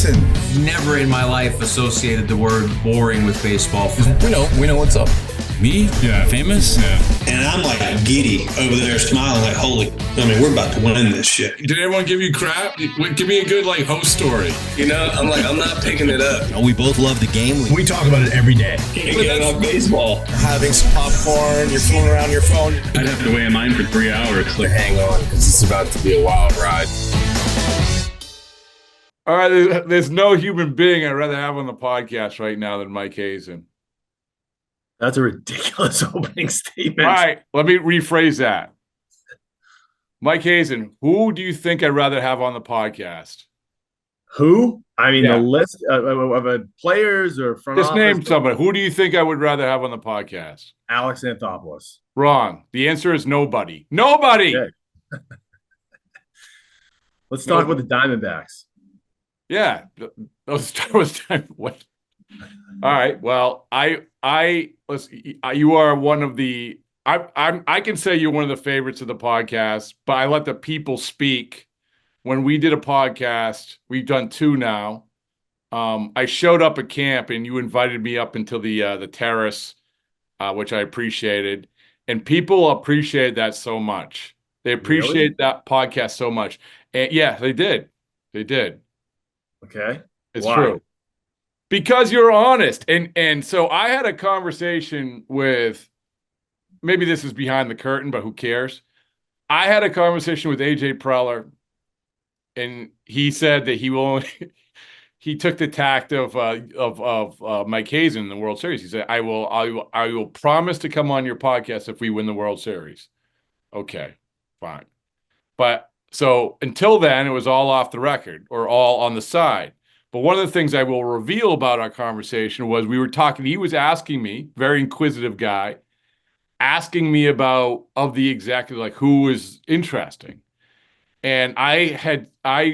Hazen. Never in my life associated the word boring with baseball. We know what's up. Me? Yeah. Famous? Yeah. And I'm like giddy over there smiling like, we're about to win this shit. Did everyone give you crap? Give me a good host story. I'm not picking it up. We both love the game. We talk about it every day. Get on baseball. Having some popcorn, you're fooling around your phone. I'd have to wait in line for 3 hours. Hang on, because it's about to be a wild ride. All right, there's no human being I'd rather have on the podcast right now than Mike Hazen. That's a ridiculous opening statement. All right, let me rephrase that. Mike Hazen, who do you think I'd rather have on the podcast? Who? I mean, the list of players or front Just office? name somebody. Who do you think I would rather have on the podcast? Alex Anthopoulos. Wrong. The answer is nobody. Nobody! Okay. Let's talk about the Diamondbacks. Yeah. What? All right. Well, you are one of the. I can say you're one of the favorites of the podcast, but I let the people speak. When we did a podcast, we've done 2 now. I showed up at camp, and you invited me up into the terrace, which I appreciated, and people appreciate that so much. They appreciate that podcast so much, and yeah, they did. They did. Okay, it's true. Because you're honest. And so I had a conversation with, maybe this is behind the curtain, but who cares? I had a conversation with AJ Preller, and he said that he took the tact of Mike Hazen in the World Series. He said, I will promise to come on your podcast if we win the World Series. Okay, fine. But so until then, it was all off the record or all on the side. But one of the things I will reveal about our conversation was we were talking, he was asking me, very inquisitive guy, asking me about of the executive, like who was interesting. And I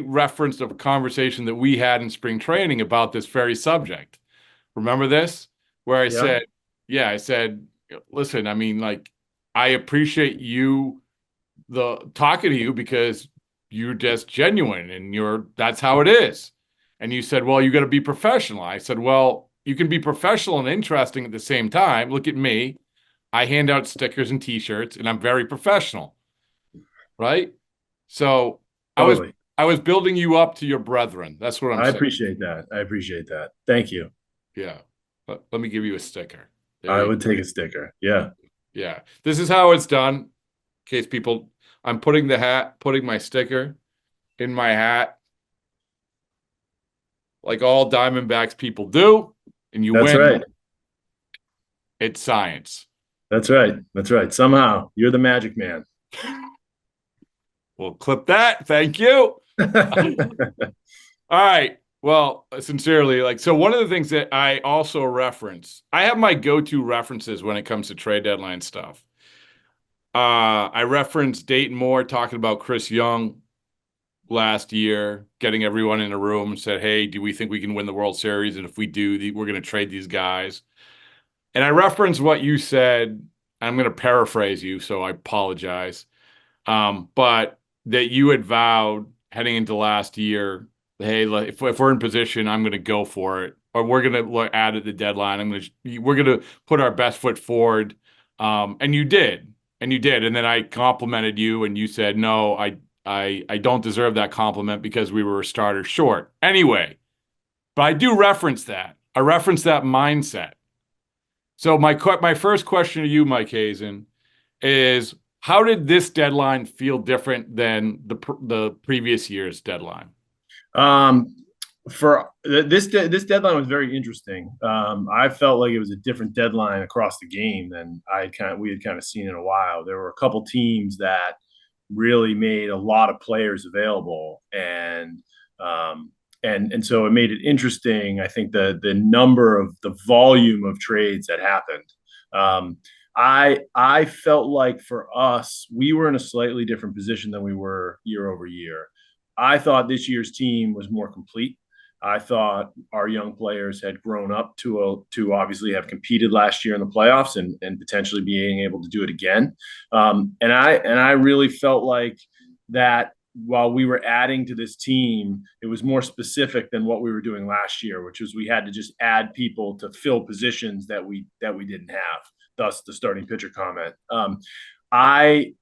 referenced a conversation that we had in spring training about this very subject. Remember this? Where I said, listen, I appreciate you talking to you because you're just genuine and that's how it is. And you said, well, you got to be professional. I said, well, you can be professional and interesting at the same time. Look at me. I hand out stickers and T-shirts, and I'm very professional, right? So totally. I was building you up to your brethren. That's what I'm saying. I appreciate that. Thank you. Yeah. Let me give you a sticker. I would take a sticker. Yeah. Yeah. This is how it's done. In case people, I'm putting my sticker in my hat. Like all Diamondbacks people do, and win. That's right. It's science. That's right. Somehow, you're the magic man. We'll clip that. Thank you. All right. Well, sincerely, so one of the things that I also reference, I have my go-to references when it comes to trade deadline stuff. I referenced Dayton Moore talking about Chris Young last year, getting everyone in a room and said, hey, do we think we can win the World Series? And if we do, we're going to trade these guys. And I referenced what you said. I'm going to paraphrase you, so I apologize. But that you had vowed heading into last year, hey, if we're in position, I'm going to go for it. Or we're going to look at the deadline. We're going to put our best foot forward. And you did. And then I complimented you, and you said, no, I don't deserve that compliment because we were a starter short. Anyway, but I do reference that. I reference that mindset. So my first question to you, Mike Hazen, is how did this deadline feel different than the previous year's deadline? For this deadline was very interesting. I felt like it was a different deadline across the game than we had kind of seen in a while. There were a couple teams that really made a lot of players available, and so it made it interesting. I think the volume of trades that happened. I felt like for us, we were in a slightly different position than we were year over year. I thought this year's team was more complete. I thought our young players had grown up to obviously have competed last year in the playoffs and potentially being able to do it again. And I really felt like that while we were adding to this team, it was more specific than what we were doing last year, which was we had to just add people to fill positions that we didn't have. Thus, the starting pitcher comment. I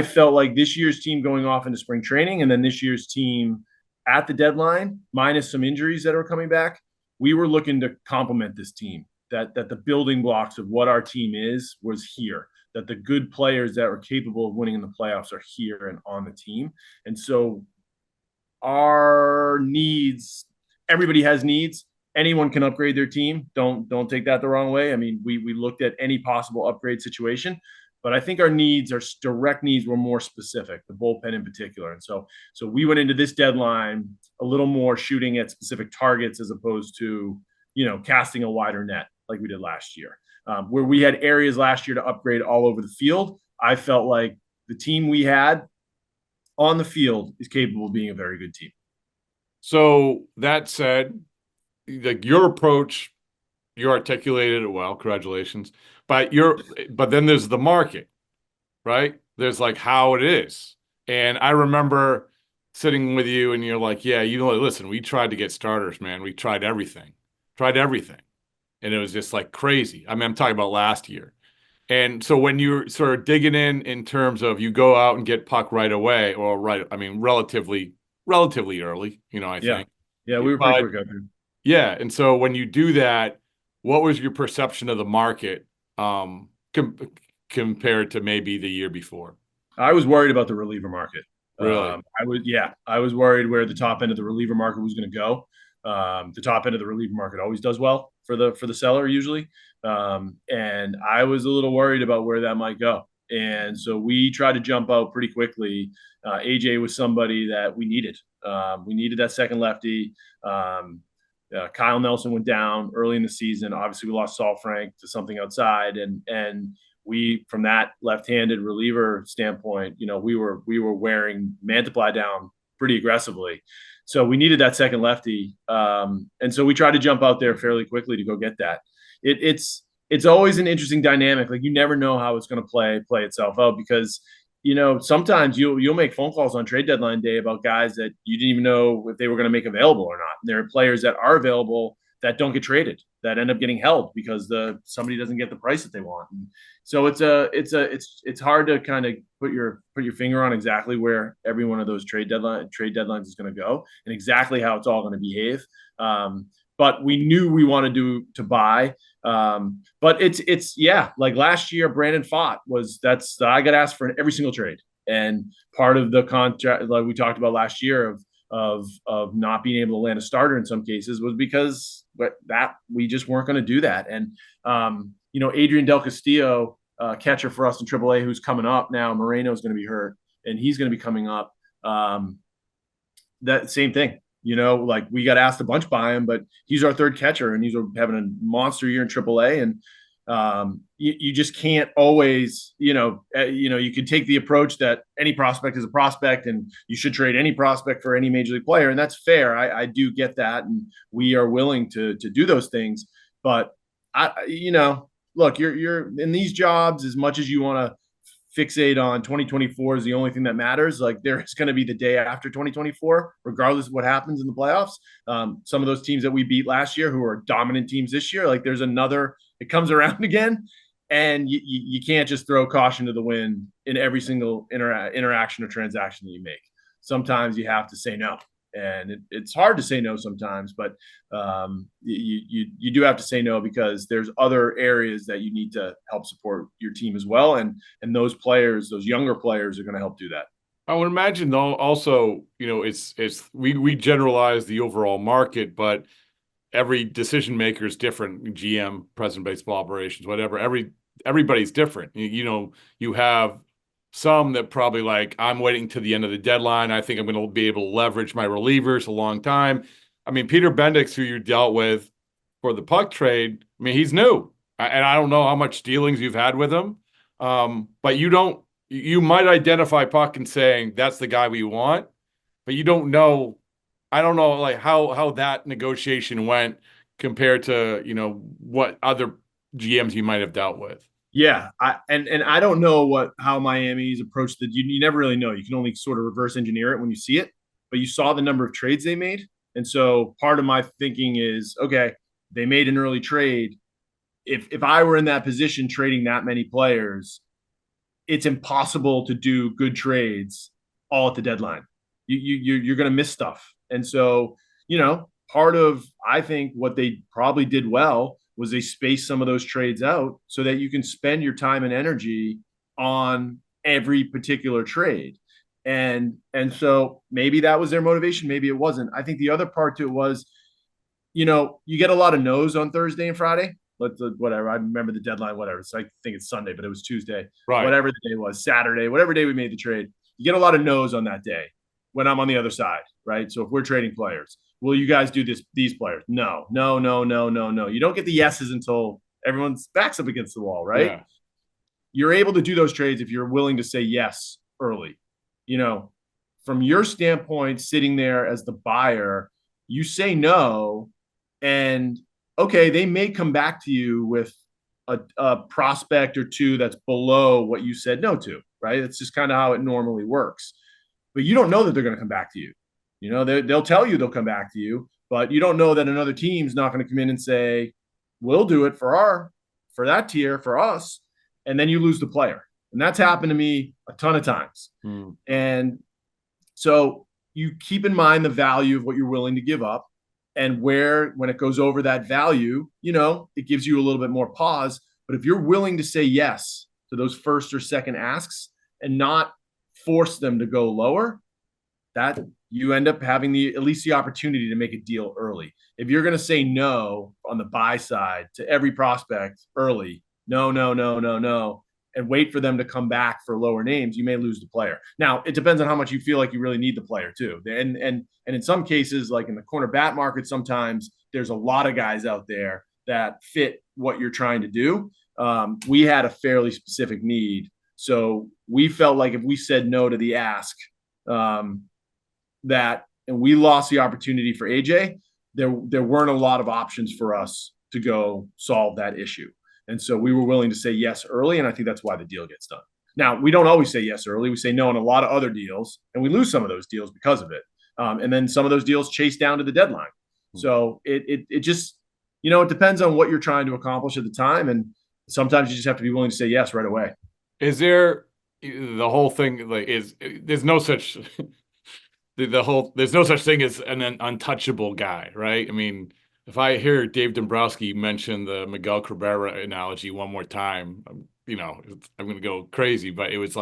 felt like this year's team going off into spring training, and then this year's team at the deadline, minus some injuries that are coming back, we were looking to complement this team. That the building blocks of what our team is was here. That the good players that are capable of winning in the playoffs are here and on the team. And so our needs, everybody has needs. Anyone can upgrade their team. Don't take that the wrong way. I mean, we looked at any possible upgrade situation, but I think our needs, our direct needs, were more specific, the bullpen in particular. And so we went into this deadline a little more shooting at specific targets as opposed to, casting a wider net like we did last year. Where we had areas last year to upgrade all over the field, I felt like the team we had on the field is capable of being a very good team. So that said, like your approach, you articulated it well. Congratulations. But then there's the market, right? There's like how it is. And I remember sitting with you and you're like, yeah, listen, we tried to get starters, man. We tried everything. And it was just like crazy. I mean, I'm talking about last year. And so when you're sort of digging in terms of you go out and get Puk right away, or relatively early, I think. Yeah, we were pretty quick up here. Yeah. And so when you do that, what was your perception of the market compared to maybe the year before? I was worried about the reliever market. Really? I was worried where the top end of the reliever market was going to go. The top end of the reliever market always does well for the seller usually. And I was a little worried about where that might go. And so we tried to jump out pretty quickly. AJ was somebody that we needed. We needed that second lefty. Kyle Nelson went down early in the season. Obviously we lost Saul Frank to something outside. And we, from that left-handed reliever standpoint, we were wearing Mantiply down pretty aggressively. So we needed that second lefty. And so we tried to jump out there fairly quickly to go get that. It's always an interesting dynamic. Like you never know how it's going to play itself out because, sometimes you'll make phone calls on trade deadline day about guys that you didn't even know if they were going to make available or not. And there are players that are available that don't get traded, that end up getting held because somebody doesn't get the price that they want. And so it's hard to kind of put your finger on exactly where every one of those trade deadlines is going to go and exactly how it's all going to behave. But we knew we wanted to buy. But it's like last year, Brandon Pfaadt I got asked for every single trade, and part of the contract, like we talked about last year, of not being able to land a starter in some cases was because that we just weren't going to do that. And Adrian Del Castillo, catcher for us in AAA, who's coming up now. Moreno's going to be hurt, and he's going to be coming up. That same thing. Like we got asked a bunch by him, but he's our third catcher and he's having a monster year in AAA. And you just can't always, you could take the approach that any prospect is a prospect and you should trade any prospect for any major league player. And that's fair. I do get that. And we are willing to do those things. But look, you're in these jobs, as much as you want to fixate on 2024 is the only thing that matters. Like there is going to be the day after 2024, regardless of what happens in the playoffs. Some of those teams that we beat last year, who are dominant teams this year, like there's it comes around again, and you can't just throw caution to the wind in every single interaction or transaction that you make. Sometimes you have to say no. And it's hard to say no sometimes, but you do have to say no because there's other areas that you need to help support your team as well. And those players, those younger players, are going to help do that. I would imagine though, also, we generalize the overall market, but every decision maker is different. GM, president, baseball operations, whatever. Everybody's different. You have some that probably like, I'm waiting to the end of the deadline. I think I'm going to be able to leverage my relievers a long time. I mean, Peter Bendix, who you dealt with for the Puk trade, I mean, he's new. And I don't know how much dealings you've had with him. But you might identify Puk and saying, that's the guy we want. But you don't know. I don't know like how that negotiation went compared to, what other GMs you might have dealt with. Yeah, and I don't know how Miami's approached the. You never really know. You can only sort of reverse engineer it when you see it. But you saw the number of trades they made, and so part of my thinking is, okay, they made an early trade. If I were in that position trading that many players, it's impossible to do good trades all at the deadline. You're going to miss stuff, and so part of I think what they probably did well was they spaced some of those trades out so that you can spend your time and energy on every particular trade. And so maybe that was their motivation, maybe it wasn't. I think the other part to it was, you get a lot of no's on Thursday and Friday. Whatever. I remember the deadline, whatever. So I think it's Sunday, but it was Tuesday. Right. Whatever the day was, Saturday, whatever day we made the trade. You get a lot of no's on that day when I'm on the other side, right? So if we're trading players, will you guys do these players? No. You don't get the yeses until everyone's backs up against the wall, right? Yeah. You're able to do those trades if you're willing to say yes early. From your standpoint, sitting there as the buyer, you say no, and okay, they may come back to you with a prospect or two that's below what you said no to, right? That's just kind of how it normally works. But you don't know that they're going to come back to you. They'll tell you they'll come back to you, but you don't know that another team's not going to come in and say, we'll do it for that tier, for us. And then you lose the player. And that's happened to me a ton of times. And so you keep in mind the value of what you're willing to give up, and when it goes over that value, it gives you a little bit more pause. But if you're willing to say yes to those first or second asks and not force them to go lower, that you end up having at least the opportunity to make a deal early. If you're going to say no on the buy side to every prospect early, no, and wait for them to come back for lower names, you may lose the player. Now, it depends on how much you feel like you really need the player too. And in some cases, like in the corner bat market, sometimes there's a lot of guys out there that fit what you're trying to do. We had a fairly specific need. So we felt like if we said no to the ask, and we lost the opportunity for AJ, there weren't a lot of options for us to go solve that issue. And so we were willing to say yes early, and I think that's why the deal gets done. Now, we don't always say yes early. We say no on a lot of other deals, and we lose some of those deals because of it. And then some of those deals chase down to the deadline. So it just, it depends on what you're trying to accomplish at the time, and sometimes you just have to be willing to say yes right away. Is there the whole thing there's no such there's no such thing as an untouchable guy, right? I mean, if I hear Dave Dombrowski mention the Miguel Cabrera analogy one more time, I'm going to go crazy. But it was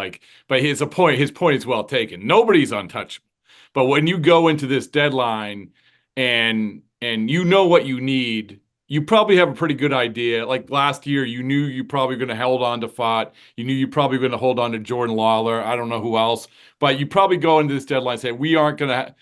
but his point is well taken. Nobody's untouchable. But when you go into this deadline and you know what you need, you probably have a pretty good idea. Like last year, you knew you probably going to hold on to Fott. You knew you probably going to hold on to Jordan Lawler. I don't know who else. But you probably go into this deadline and say, we aren't going to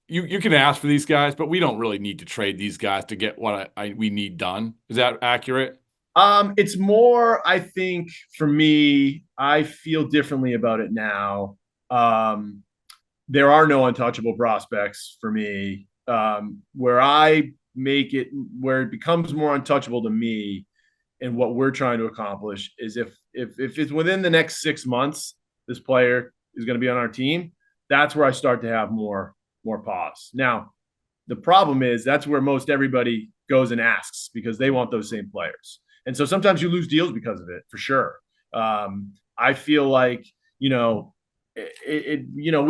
you can ask for these guys, but we don't really need to trade these guys to get what we need done. Is that accurate? It's more, I think, for me, I feel differently about it now. There are no untouchable prospects for me. Where it becomes more untouchable to me and what we're trying to accomplish is if it's within the next 6 months, this player is going to be on our team, that's where I start to have more pause. Now, the problem is that's where most everybody goes and asks because they want those same players. And so sometimes you lose deals because of it, for sure. I feel like, we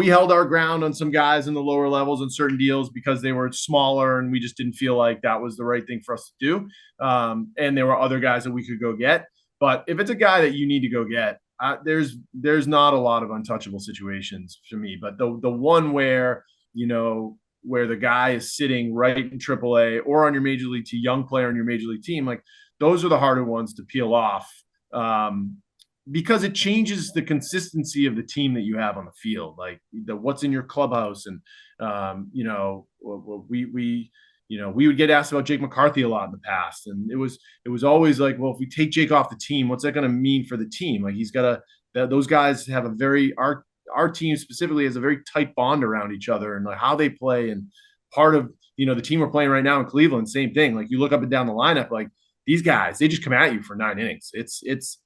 held our ground on some guys in the lower levels in certain deals because they were smaller and we just didn't feel like that was the right thing for us to do. And there were other guys that we could go get. But if it's a guy that you need to go get, there's not a lot of untouchable situations for me. But the one where the guy is sitting right in AAA or on your major league team, young player on your major league team, like those are the harder ones to peel off because it changes the consistency of the team that you have on the field, like what's in your clubhouse. And, we would get asked about Jake McCarthy a lot in the past. And it was always like, well, if we take Jake off the team, what's that going to mean for the team? Like those guys have our team specifically has a very tight bond around each other and like how they play. And part of, the team we're playing right now in Cleveland, same thing. Like you look up and down the lineup, like these guys, they just come at you for 9 innings. It's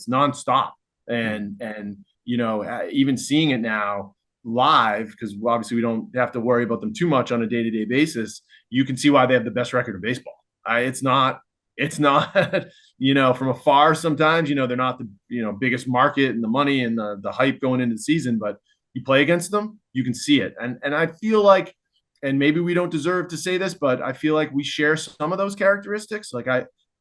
nonstop. And even seeing it now live, because obviously we don't have to worry about them too much on a day-to-day basis, you can see why they have the best record in baseball. It's not from afar sometimes, they're not the biggest market and the money and the hype going into the season, but you play against them, you can see it. And I feel like, and maybe we don't deserve to say this, but I feel like we share some of those characteristics. Like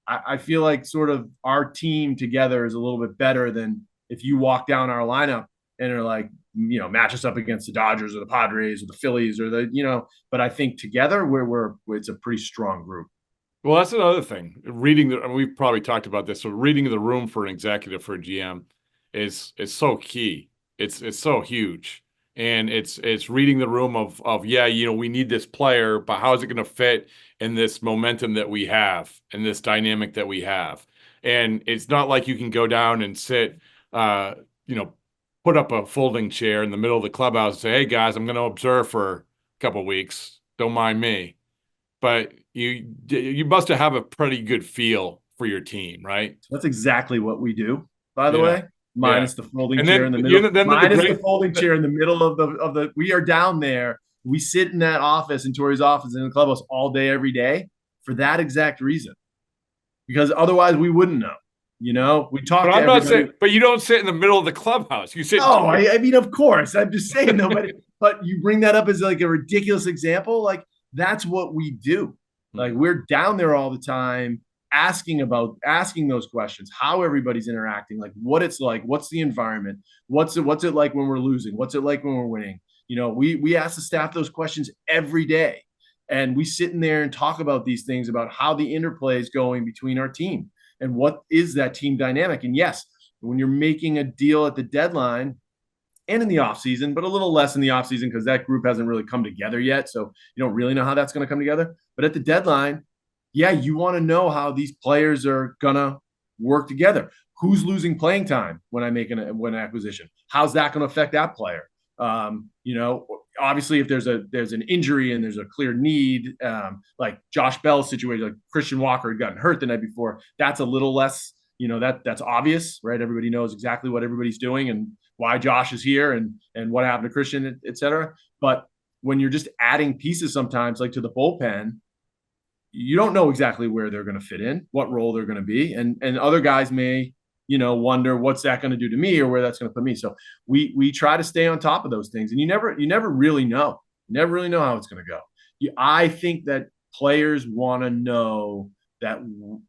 I feel like sort of our team together is a little bit better than if you walk down our lineup and are like, match us up against the Dodgers or the Padres or the Phillies or but I think together it's a pretty strong group. Well, that's another thing. We've probably talked about this. So reading the room for an executive, for a GM is so key. It's so huge. And it's reading the room of we need this player, but how is it going to fit in this momentum that we have and this dynamic that we have? And it's not like you can go down and sit, put up a folding chair in the middle of the clubhouse and say, hey guys, I'm going to observe for a couple of weeks. Don't mind me. But you must have a pretty good feel for your team, right? That's exactly what we do, by the way. Minus the folding chair in the middle. The folding chair in the middle of the. We are down there. We sit in that office, in Tori's office, in the clubhouse all day, every day, for that exact reason. Because otherwise, we wouldn't know. We talk. But I'm not saying. But you don't sit in the middle of the clubhouse. You sit. Oh, I mean, of course. I'm just saying though. But you bring that up as like a ridiculous example. Like that's what we do. Like we're down there all the time, asking those questions, how everybody's interacting, like what it's like, what's the environment, what's it like when we're losing, what's it like when we're winning. We ask the staff those questions every day, and we sit in there and talk about these things, about how the interplay is going between our team and what is that team dynamic. And yes, when you're making a deal at the deadline and in the offseason, but a little less in the offseason because that group hasn't really come together yet, so you don't really know how that's going to come together. But at the deadline, you want to know how these players are going to work together. Who's losing playing time when I make an acquisition? How's that going to affect that player? Obviously, if there's an injury and there's a clear need, like Josh Bell's situation, like Christian Walker had gotten hurt the night before, that's a little less, that's obvious, right? Everybody knows exactly what everybody's doing and why Josh is here and what happened to Christian, et cetera. But when you're just adding pieces sometimes, like to the bullpen, you don't know exactly where they're going to fit in, what role they're going to be. And other guys may, wonder what's that going to do to me or where that's going to put me. So we try to stay on top of those things. And you never really know. You never really know how it's going to go. I think that players want to know that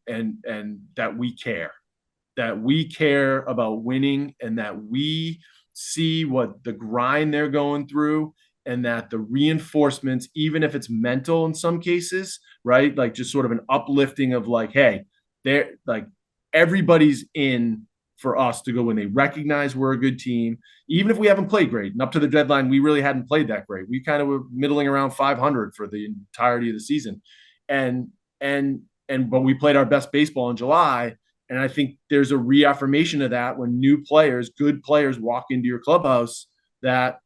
and that we care about winning, and that we see what the grind they're going through, and that the reinforcements, even if it's mental in some cases, right? Like just sort of an uplifting of like, hey, they're like, everybody's in for us to go when they recognize we're a good team, even if we haven't played great. And up to the deadline, we really hadn't played that great. We kind of were middling around 500 for the entirety of the season. But we played our best baseball in July. And I think there's a reaffirmation of that when new players, good players walk into your clubhouse, that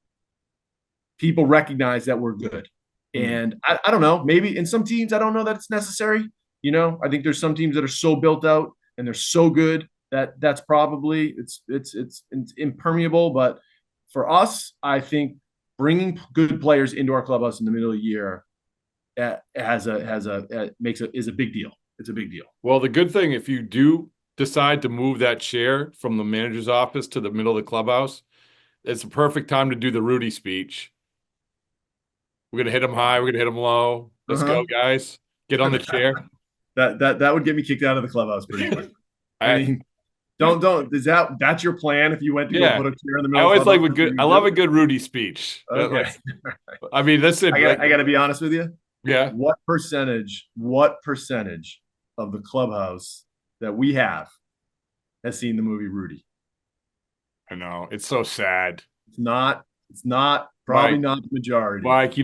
people recognize that we're good. And I don't know, maybe in some teams, I don't know that it's necessary. I think there's some teams that are so built out and they're so good that that's probably it's impermeable. But for us, I think bringing good players into our clubhouse in the middle of the year is a big deal. It's a big deal. Well, the good thing, if you do decide to move that chair from the manager's office to the middle of the clubhouse, it's a perfect time to do the Rudy speech. We're going to hit him high. We're going to hit him low. Let's go, guys. Get on the chair. That would get me kicked out of the clubhouse pretty quick. I mean, don't. That's your plan? If you went to go put a chair in the middle, I love a good Rudy speech. Okay. I mean, listen. I got to be honest with you. Yeah. What percentage of the clubhouse that we have has seen the movie Rudy? I know, it's so sad. It's not probably Mike, not the majority. Mike,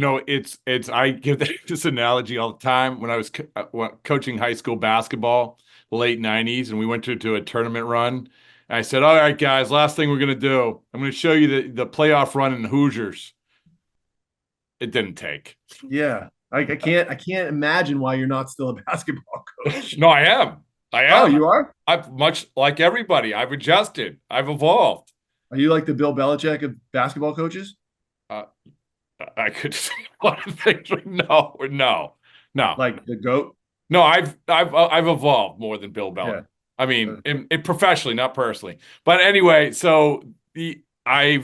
I give this analogy all the time. When I was coaching high school basketball, late 90s, and we went to a tournament run, and I said, all right, guys, last thing we're going to do, I'm going to show you the playoff run in the Hoosiers. It didn't take. Yeah. I can't imagine why you're not still a basketball coach. No, I am. Oh, you are? I've much like everybody. I've adjusted. I've evolved. Are you like the Bill Belichick of basketball coaches? I could say a lot of things. No. Like the GOAT? No, I've evolved more than Bill Belichick. Yeah. I mean, in professionally, not personally. But anyway, so I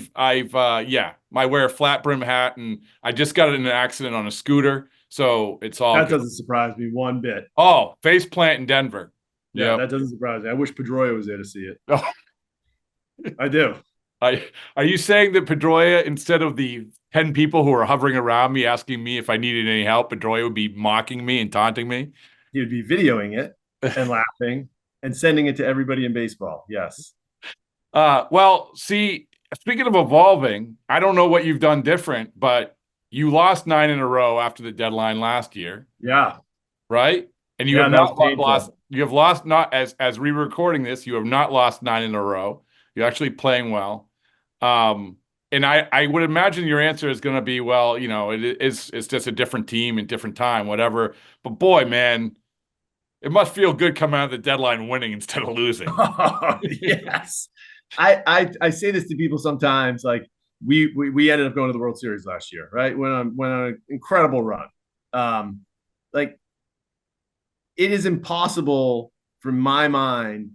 wear a flat brim hat, and I just got in an accident on a scooter, so it's all That good. doesn't surprise me one bit. Oh, face plant in Denver. Yeah, Yep. that doesn't surprise me. I wish Pedroia was there to see it. Oh. I do. Are you saying that Pedroia, instead of the 10 people who are hovering around me asking me if I needed any help, Pedroia would be mocking me and taunting me? He would be videoing it and laughing and sending it to everybody in baseball. Yes. Well, see, speaking of evolving, I don't know what you've done different, but you lost 9 in a row after the deadline last year. Yeah. Right? And you Yeah, have that not was painful. lost. You have lost not as we were recording this. You have not lost 9 in a row. You're actually playing well. And I would imagine your answer is going to be, well, it's just a different team and different time, whatever. But boy, man, it must feel good coming out of the deadline winning instead of losing. Yes. I say this to people sometimes. Like we ended up going to the World Series last year, right? Went on an incredible run. Like it is impossible from my mind.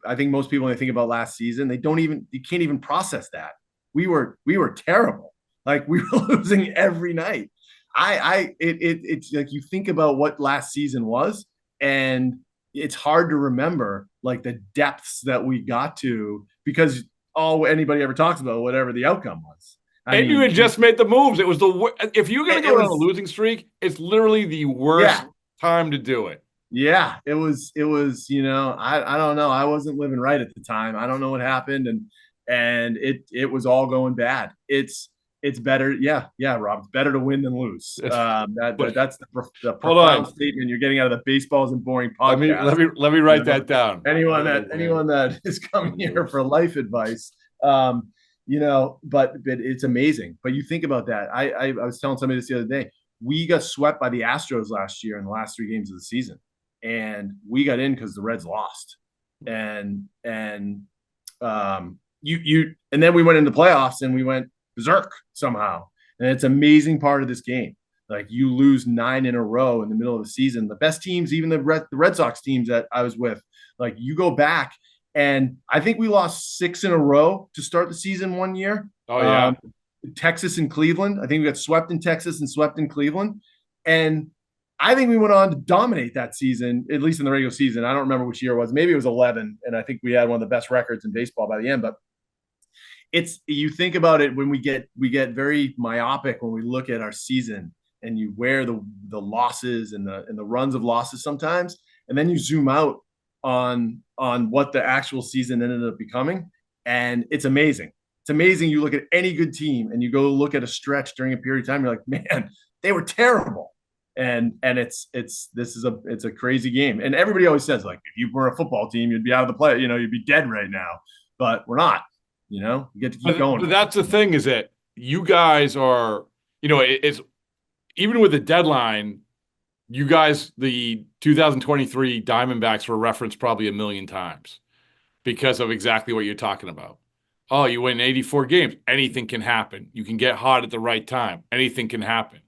I think most people, when they think about last season, you can't even process that. We were terrible. Like we were losing every night. It's like you think about what last season was, and it's hard to remember like the depths that we got to, because all anybody ever talks about, whatever the outcome was. And you had just made the moves. It was if you're going to go on a losing streak, it's literally the worst time to do it. Yeah, it was, I don't know. I wasn't living right at the time. I don't know what happened. And it was all going bad. It's better. Yeah, Rob, it's better to win than lose. That's the profound statement you're getting out of the Baseballs and Boring podcast. Let me write that down. Anyone that is coming here for life advice, but it's amazing. But you think about that. I was telling somebody this the other day. We got swept by the Astros last year in the last 3 games of the season, and we got in because the Reds lost. And then we went into playoffs and we went berserk somehow. And it's an amazing part of this game. Like you lose 9 in a row in the middle of the season. The best teams, even the Red Sox teams that I was with, like you go back, and I think we lost 6 in a row to start the season one year. Oh yeah. Texas and Cleveland. I think we got swept in Texas and swept in Cleveland. And I think we went on to dominate that season, at least in the regular season. I don't remember which year it was. Maybe it was 11. And I think we had one of the best records in baseball by the end. But you think about it, when we get very myopic when we look at our season, and you wear the losses and the runs of losses sometimes, and then you zoom out on what the actual season ended up becoming, and it's amazing. It's amazing. You look at any good team and you go look at a stretch during a period of time, you're like, man, they were terrible. And it's a crazy game. And everybody always says, like, if you were a football team, you'd be out of the play, you'd be dead right now. But we're not. You get to keep going. But that's the thing, is that you guys are, it's even with the deadline, you guys, the 2023 Diamondbacks were referenced probably 1 million times because of exactly what you're talking about. Oh, you win 84 games. Anything can happen. You can get hot at the right time. Anything can happen.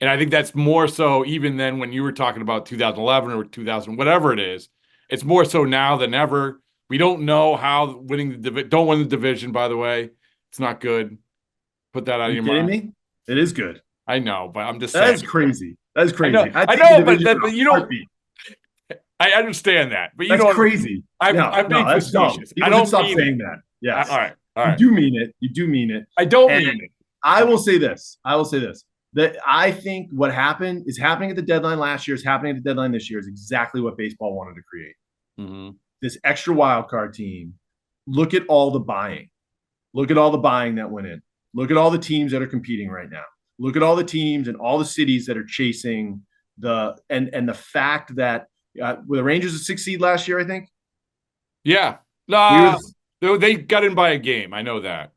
And I think that's more so even than when you were talking about 2011 or 2000, whatever it is. It's more so now than ever. We don't know how winning don't win the division, by the way. It's not good. Put that out of your mind. Me? It is good. I know, but I'm just saying. That is crazy. That is crazy. I know, but you don't. I understand that, but that's crazy. I'm being facetious. I don't stop saying that. Yes. All right. You do mean it. You do mean it. I don't mean it. I will say this. That I think what happened is happening at the deadline last year, is happening at the deadline this year, is exactly what baseball wanted to create. Mm-hmm. This extra wild card team. Look at all the buying. Look at all the buying that went in. Look at all the teams that are competing right now. Look at all the teams and all the cities that are chasing and the fact that were the Rangers a 6 seed last year, I think? Yeah. They got in by a game. I know that.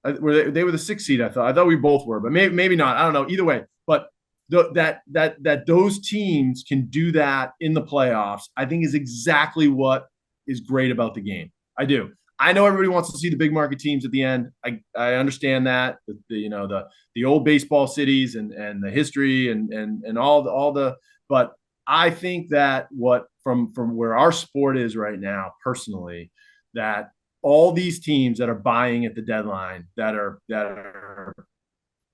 They were the 6 seed, I thought. I thought we both were, but maybe not. I don't know. Either way. But that those teams can do that in the playoffs, I think is exactly what is great about the game. I do. I know everybody wants to see the big market teams at the end. I understand that the old baseball cities and the history and all the but I think that what from where our sport is right now, personally, that all these teams that are buying at the deadline, that are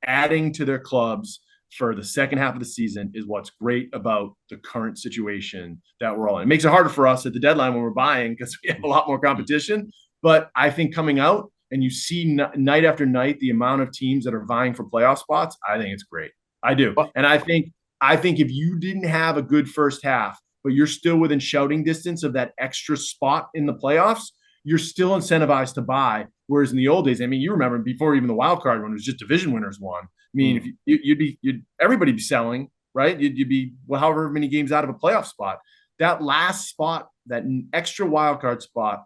adding to their clubs for the second half of the season, is what's great about the current situation that we're all in. It makes it harder for us at the deadline when we're buying because we have a lot more competition. But I think coming out and you see night after night the amount of teams that are vying for playoff spots, I think it's great. I do. And I think if you didn't have a good first half, but you're still within shouting distance of that extra spot in the playoffs, you're still incentivized to buy. Whereas in the old days, I mean, you remember before even the wild card when it was just division winners won. I mean, if everybody be selling, right? You'd be however many games out of a playoff spot. That last spot, that extra wild card spot,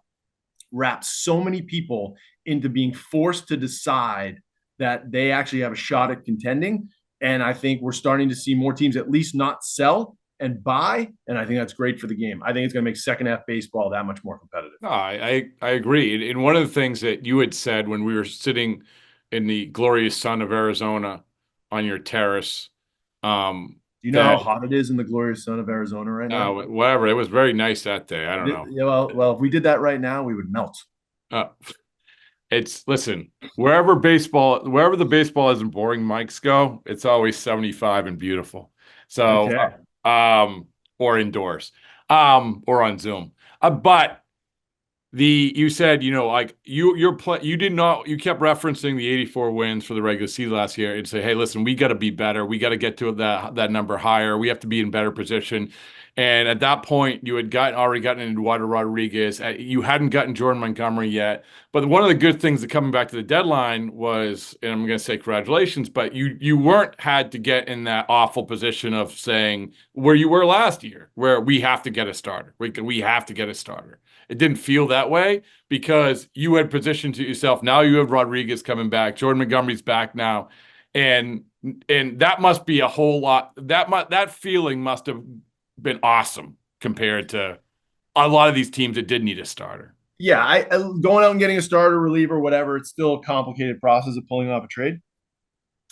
wraps so many people into being forced to decide that they actually have a shot at contending. And I think we're starting to see more teams at least not sell and buy. And I think that's great for the game. I think it's going to make second half baseball that much more competitive. No, I agree. And one of the things that you had said when we were sitting in the glorious sun of Arizona on your terrace, you know how hot it is in the glorious sun of Arizona right now? Whatever. It was very nice that day. I don't know. Yeah, well, if we did that right now, we would melt. Listen, wherever the baseball isn't boring mics go, it's always 75 and beautiful. So, okay. Or indoors, or on Zoom. But you said, you kept referencing the 84 wins for the regular season last year and say, hey, listen, we got to be better. We got to get to that number higher. We have to be in better position. And at that point, you had already gotten Eduardo Rodriguez. You hadn't gotten Jordan Montgomery yet. But one of the good things that coming back to the deadline was, and I'm going to say congratulations, but you weren't had to get in that awful position of saying where you were last year, where we have to get a starter. We have to get a starter. It didn't feel that way because you had positioned to yourself. Now you have Rodriguez coming back. Jordan Montgomery's back now. And that must be a whole lot. That feeling must have been awesome compared to a lot of these teams that did need a starter. Yeah, going out and getting a starter, reliever, whatever, it's still a complicated process of pulling off a trade.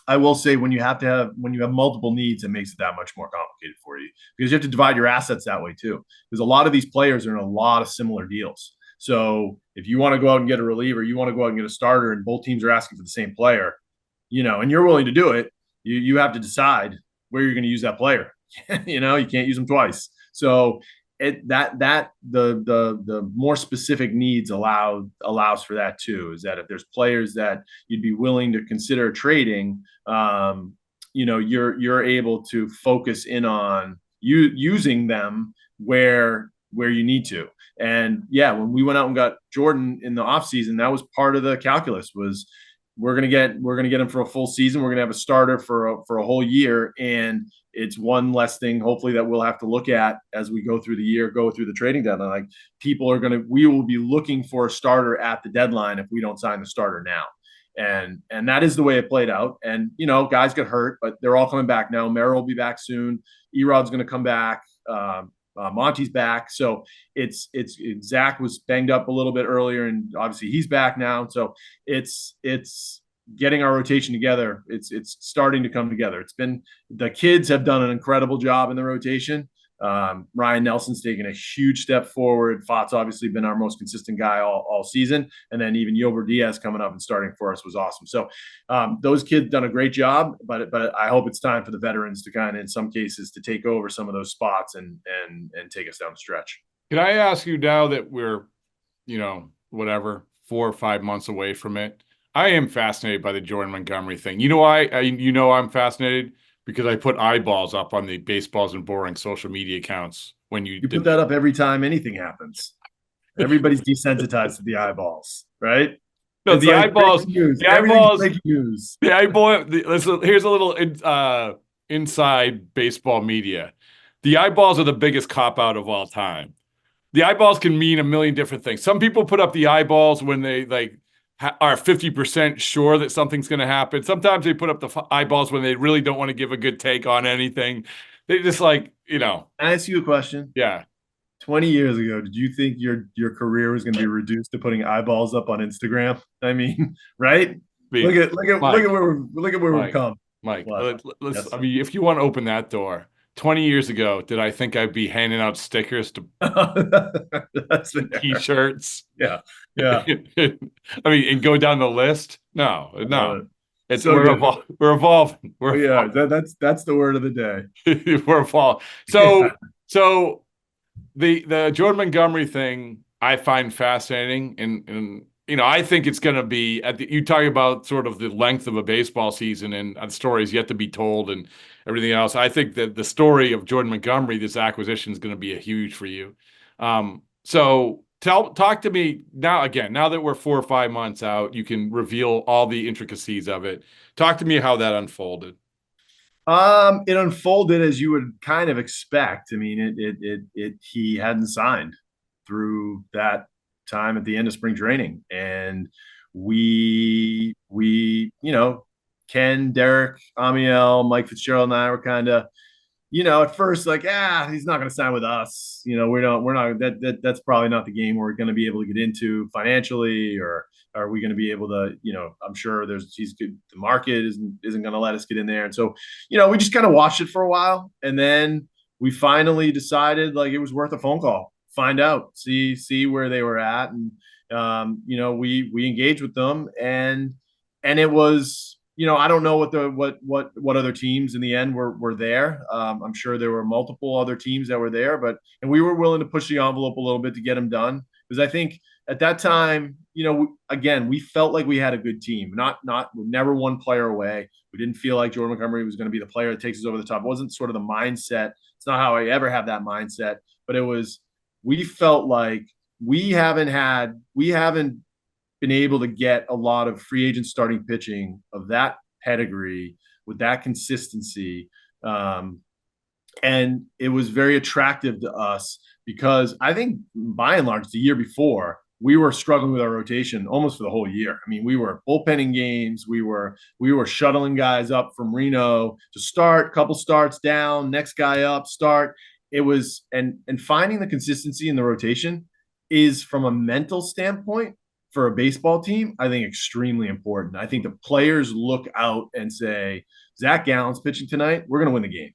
I will say when you have multiple needs, it makes it that much more complicated for you because you have to divide your assets that way too. Because a lot of these players are in a lot of similar deals. So if you want to go out and get a reliever, you want to go out and get a starter, and both teams are asking for the same player, and you're willing to do it, you have to decide where you're going to use that player. You can't use them twice. So the more specific needs allows for that too, is that if there's players that you'd be willing to consider trading, you're able to focus in on using them where you need to. And yeah, when we went out and got Jordan in the offseason, that was part of the calculus. Was we're gonna get him for a full season. We're gonna have a starter for a whole year, and it's one less thing, hopefully, that we'll have to look at as we go through the year, go through the trading deadline. Like we will be looking for a starter at the deadline if we don't sign the starter now. And that is the way it played out. And, guys get hurt, but they're all coming back now. Merrill will be back soon. Erod's going to come back. Monty's back. So it's Zach was banged up a little bit earlier, and obviously he's back now. So it's getting our rotation together. It's starting to come together. The kids have done an incredible job in the rotation. Ryan Nelson's taken a huge step forward. Fott's obviously been our most consistent guy all season. And then even Yober Diaz coming up and starting for us was awesome. So those kids done a great job, but I hope it's time for the veterans to kind of, in some cases, to take over some of those spots and take us down the stretch. Can I ask you, now that we're, 4 or 5 months away from it, I am fascinated by the Jordan Montgomery thing. I'm fascinated because I put eyeballs up on the Baseballs and Boring social media accounts when you put that up every time anything happens. Everybody's desensitized to the eyeballs, right? No, it's the eyeballs. The eyeballs. The eyeball. Here's a little inside baseball media. The eyeballs are the biggest cop out of all time. The eyeballs can mean a million different things. Some people put up the eyeballs when they are 50% sure that something's going to happen. Sometimes they put up the eyeballs when they really don't want to give a good take on anything. They just like, Can I ask you a question? Yeah. 20 years ago, did you think your career was going to be reduced to putting eyeballs up on Instagram? I mean, right? Look at where we've come. Mike, What? let's. Yes, I mean, if you want to open that door, 20 years ago, did I think I'd be handing out stickers to That's fair. T-shirts? Yeah. I mean, and go down the list. No. It's So we're good. evolving. That's the word of the day. We're evolving. So the Jordan Montgomery thing I find fascinating, and I think it's going to be you talk about sort of the length of a baseball season and stories yet to be told and everything else. I think that the story of Jordan Montgomery, this acquisition, is going to be a huge for you. So talk to me now. Again, now that we're 4 or 5 months out, you can reveal all the intricacies of it. Talk to me how that unfolded. It unfolded as you would kind of expect. I mean, he hadn't signed through that time at the end of spring training, and we Ken, Derek, Amiel, Mike Fitzgerald, and I were kind of at first like, he's not going to sign with us. We're not that's probably not the game we're going to be able to get into financially, or are we going to be able to, I'm sure he's good. The market isn't going to let us get in there. And so, we just kind of watched it for a while, and then we finally decided like it was worth a phone call, find out, see where they were at. And, we engaged with them, and it was, I don't know what other teams in the end were there. I'm sure there were multiple other teams that were there, and we were willing to push the envelope a little bit to get them done, because I think at that time, again, we felt like we had a good team. We never one player away. We didn't feel like Jordan Montgomery was going to be the player that takes us over the top. It wasn't sort of the mindset. It's not how I ever have that mindset, but we felt like we haven't been able to get a lot of free agent starting pitching of that pedigree with that consistency. And it was very attractive to us because I think by and large, the year before, we were struggling with our rotation almost for the whole year. I mean, we were bullpenning games. We were shuttling guys up from Reno to start, couple starts down, next guy up, start. It was, and finding the consistency in the rotation is, from a mental standpoint, for a baseball team, I think extremely important. I think the players look out and say, Zach Gallen's pitching tonight, we're going to win the game,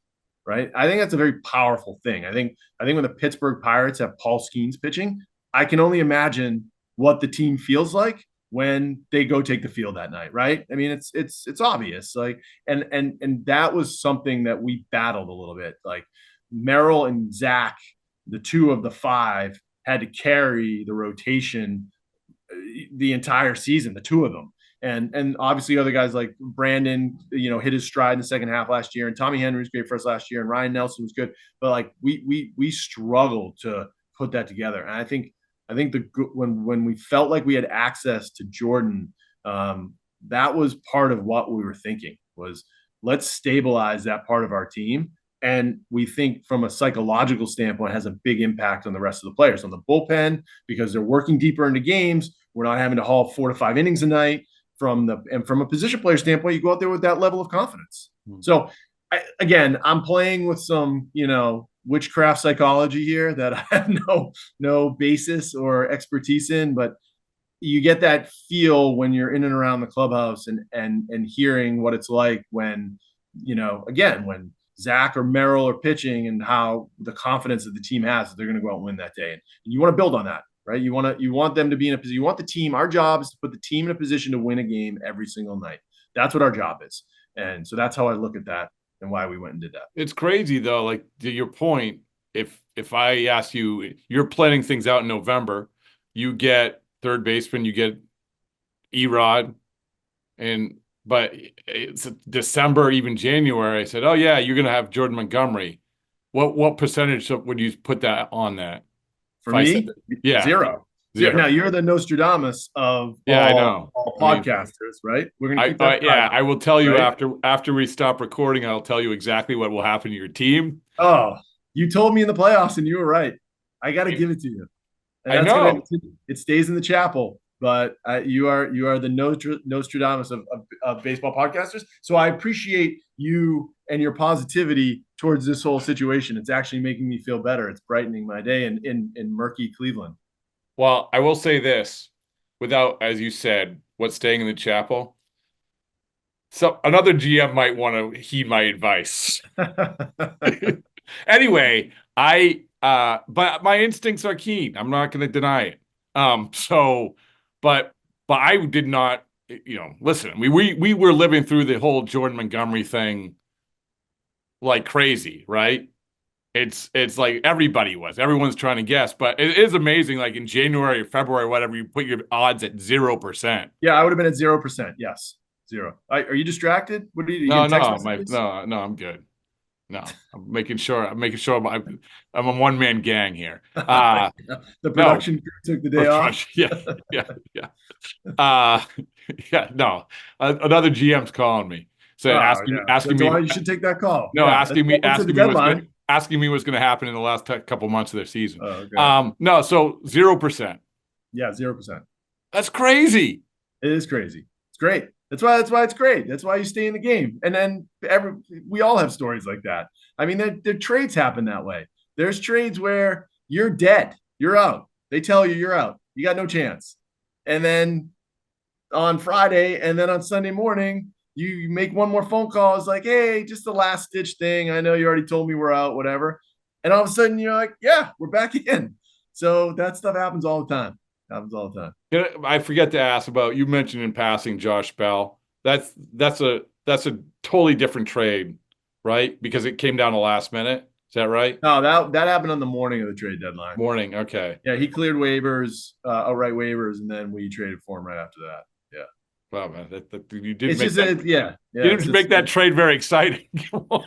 right? I think that's a very powerful thing. I think when the Pittsburgh Pirates have Paul Skeens pitching, I can only imagine what the team feels like when they go take the field that night, right? I mean, it's obvious. Like, and that was something that we battled a little bit. Like Merrill and Zach, the two of the five, had to carry the rotation the entire season, the two of them. And obviously other guys like Brandon, hit his stride in the second half last year, and Tommy Henry was great for us last year, and Ryan Nelson was good. But like we struggled to put that together. And I think when we felt like we had access to Jordan, that was part of what we were thinking was, let's stabilize that part of our team. And we think from a psychological standpoint, it has a big impact on the rest of the players, on the bullpen, because they're working deeper into games. We're not having to haul 4 to 5 innings a night. From a position player standpoint, you go out there with that level of confidence. Mm-hmm. So I'm playing with some, witchcraft psychology here that I have no basis or expertise in, but you get that feel when you're in and around the clubhouse and hearing what it's like when, when Zach or Merrill are pitching, and how the confidence that the team has that they're going to go out and win that day. And you want to build on that, right? You want them to be in a position. You want the team. Our job is to put the team in a position to win a game every single night. That's what our job is. And so that's how I look at that and why we went and did that. It's crazy though. Like, to your point, if I ask you, you're planning things out in November, you get third baseman, you get Erod, but it's December, even January. I said, "Oh yeah, you're going to have Jordan Montgomery." What percentage would you put that on that? For me, yeah, zero. Now you're the Nostradamus of I know. All podcasters, right? We're going to keep that. I will tell you after we stop recording. I'll tell you exactly what will happen to your team. Oh, you told me in the playoffs, and you were right. I got to give it to you. And I know it stays in the chapel. but you are the Nostradamus of baseball podcasters. So I appreciate you and your positivity towards this whole situation. It's actually making me feel better. It's brightening my day in murky Cleveland. Well, I will say this, without, as you said, what's staying in the chapel. So another GM might want to heed my advice. Anyway, but my instincts are keen. I'm not going to deny it. But I did not, listen, we were living through the whole Jordan Montgomery thing like crazy, right? It's like everyone's trying to guess, but it is amazing. Like in January or February, or whatever, you put your odds at 0%. Yeah, I would have been at 0%. Yes, 0. Are you distracted? What are you? No, I'm good. No, I'm making sure I'm a one-man gang here. The production crew took the day off. Yeah. No. Another GM's calling me. So asking me why you should take that call. No, asking me what's going to happen in the last couple months of their season. Oh, okay. No, so 0%. Yeah, 0%. That's crazy. It is crazy. It's great. That's why it's great. That's why you stay in the game. And then we all have stories like that. I mean, the trades happen that way. There's trades where you're dead. You're out. They tell you you're out. You got no chance. And then on Friday and then on Sunday morning, you make one more phone call. It's like, hey, just the last ditch thing. I know you already told me we're out, whatever. And all of a sudden you're like, yeah, we're back in. So that stuff happens all the time. I forget to ask about, you mentioned in passing Josh Bell. That's a totally different trade, right? Because it came down to last minute. Is that right? No, that happened on the morning of the trade deadline. Morning, okay. Yeah, he cleared waivers, outright waivers, and then we traded for him right after that. Yeah. Wow, man, you did it's make just that. Yeah. You didn't make that trade very exciting. What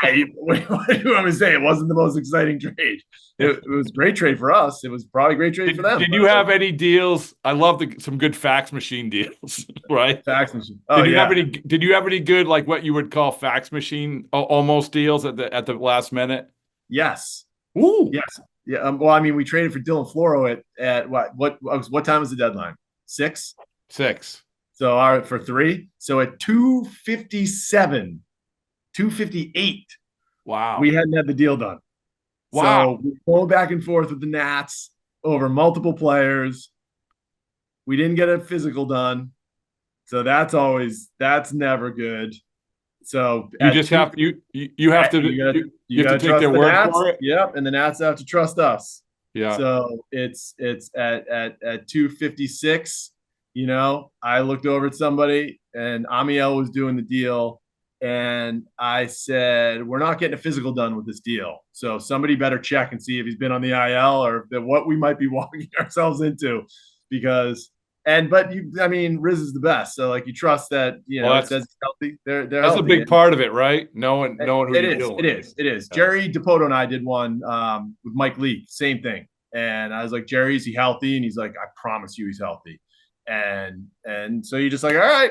do you want me to say? It wasn't the most exciting trade. It was a great trade for us. It was probably a great trade for them. Did you have any deals? I love some good fax machine deals, right? Fax machine. Did you have any good, like what you would call fax machine almost deals at the last minute? Yes. Ooh. Yes. Yeah. Well, I mean, we traded for Dylan Floro at what time was the deadline? 6. 6. So for 3. So at 2:57, 2:58. Wow. We hadn't had the deal done. Wow. So we go back and forth with the Nats over multiple players. We didn't get a physical done. So that's never good. So you just have to take their word for it. Yep, and the Nats have to trust us. Yeah. So it's at 2:56. I looked over at somebody and Amiel was doing the deal. And I said, we're not getting a physical done with this deal. So somebody better check and see if he's been on the IL or what we might be walking ourselves into. Riz is the best. So you trust that, it says he's healthy. They're that's healthy. A big part of it, right? Knowing who you're dealing with. It is. Yeah. Jerry DePoto and I did one with Mike Leake, same thing. And I was like, Jerry, is he healthy? And he's like, I promise you he's healthy. And so you're just like, all right,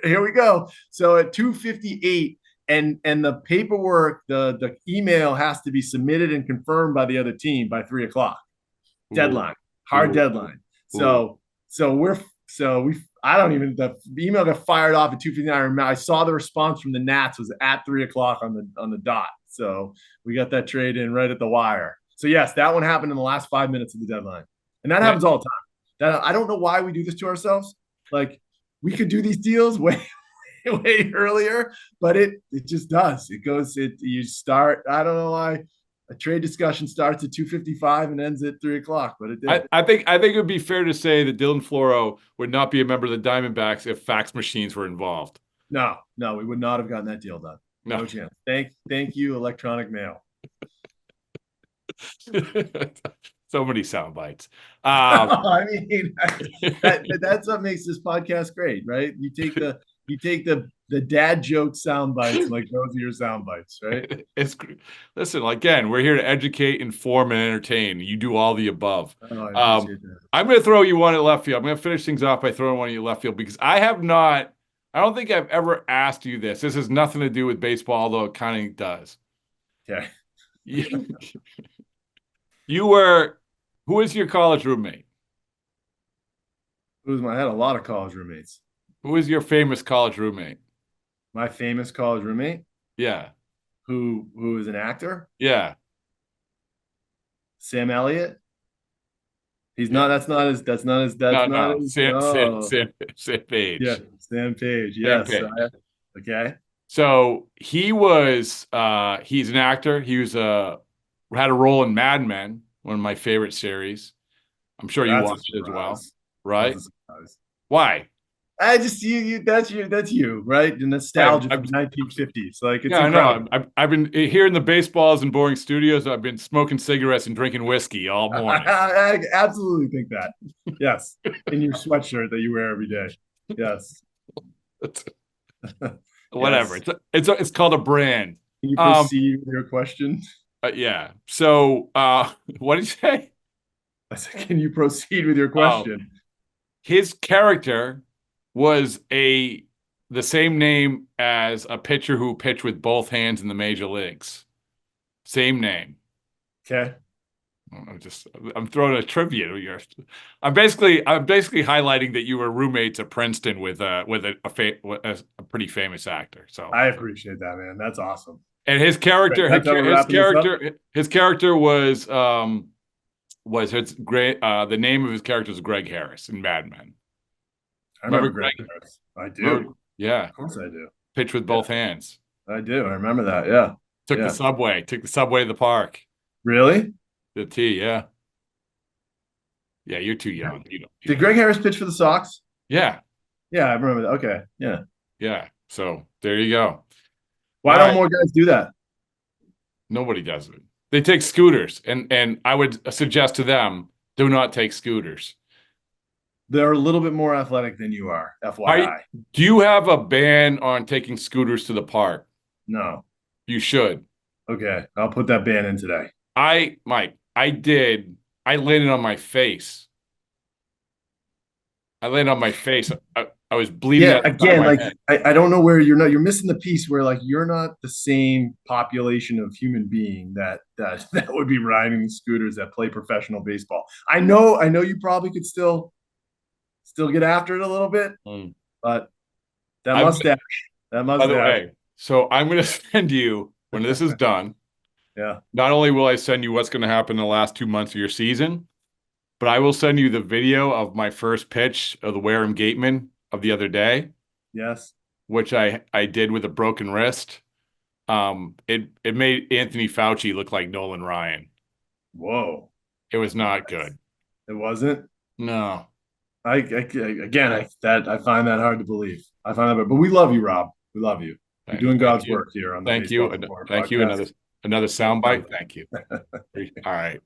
here we go. So at 2:58, and the paperwork, the email has to be submitted and confirmed by the other team by 3:00. Deadline, hard deadline. So the email got fired off at 2:59. I saw the response from the Nats was at 3:00 on the dot. So we got that trade in right at the wire. So yes, that one happened in the last 5 minutes of the deadline, and that happens all the time. I don't know why we do this to ourselves. Like, we could do these deals way earlier, but it just does. You start. I don't know why a trade discussion starts at 2:55 and ends at 3:00, but it did. I think it would be fair to say that Dylan Floro would not be a member of the Diamondbacks if fax machines were involved. No, we would not have gotten that deal done. No chance. Thank you, electronic mail. So many sound bites. I mean, that's what makes this podcast great, right? You take the dad joke sound bites, like those are your sound bites, right? Listen, again, we're here to educate, inform, and entertain. You do all the above. Oh, I appreciate that. I'm going to throw you one at left field. I'm going to finish things off by throwing one at you left field because I don't think I've ever asked you this. This has nothing to do with baseball, although it kind of does. Okay. Who is your college roommate? I had a lot of college roommates. Who is your famous college roommate? My famous college roommate, Yeah. who is an actor, Yeah. Sam Elliott. He's not. That's not his. That's not his. That's not No. his. Sam Page. Yeah, Sam Page. Sam Yes. Page. Okay. So he was he's an actor. He was had a role in Mad Men, one of my favorite series. I'm sure you That's a watched it as well, surprise. right? That's a surprise. Why? I just you. That's you. That's you, right? The nostalgia from 1950s. Like it's Yeah, I incredible. know. I've been here in the Baseballs and Boring Studios. I've been smoking cigarettes and drinking whiskey all morning. I absolutely think that. Yes, in your sweatshirt that you wear every day. Yes. Whatever. Yes. It's called a brand. Can you proceed with your question? Yeah. So what did you say? I said, can you proceed with your question? His character was the same name as a pitcher who pitched with both hands in the major leagues. Same name. Okay. I'm throwing a trivia to yours. I'm basically highlighting that you were roommates at Princeton with a pretty famous actor. So I appreciate that, man. That's awesome. and his character, his character was the name of his character is Greg Harris in Mad Men. I remember Greg Harris. I do. Yeah, of course I do. Pitch with both hands. I do. I remember that. Yeah. Took the subway to the park. Really? The T, yeah. Yeah, you're too young. You don't. Did Greg Harris pitch for the Sox? Yeah. Yeah, I remember that. Okay. Yeah. Yeah. So there you go. Why don't more guys do that? Nobody does it. They take scooters, and I would suggest to them, do not take scooters. They're a little bit more athletic than you are, FYI. Do you have a ban on taking scooters to the park? No. You should. Okay. I'll put that ban in today. Mike, I did. I landed on my face. I was bleeding. Yeah, again, I don't know where you're missing the piece where like you're not the same population of human being that would be riding scooters that play professional baseball. I know you probably could still get after it a little bit, but that mustache. By the way, so I'm going to send you when this is done. Yeah. Not only will I send you what's going to happen in the last 2 months of your season, but I will send you the video of my first pitch of the Wareham Gateman of the other day. Yes. Which I did with a broken wrist. It made Anthony Fauci look like Nolan Ryan. Whoa. It was not good. It wasn't? No. I find that hard to believe. I find that, but we love you, Rob. We love you. You're doing God's work here on the Thank you. Thank you. Another soundbite. Thank you. All right.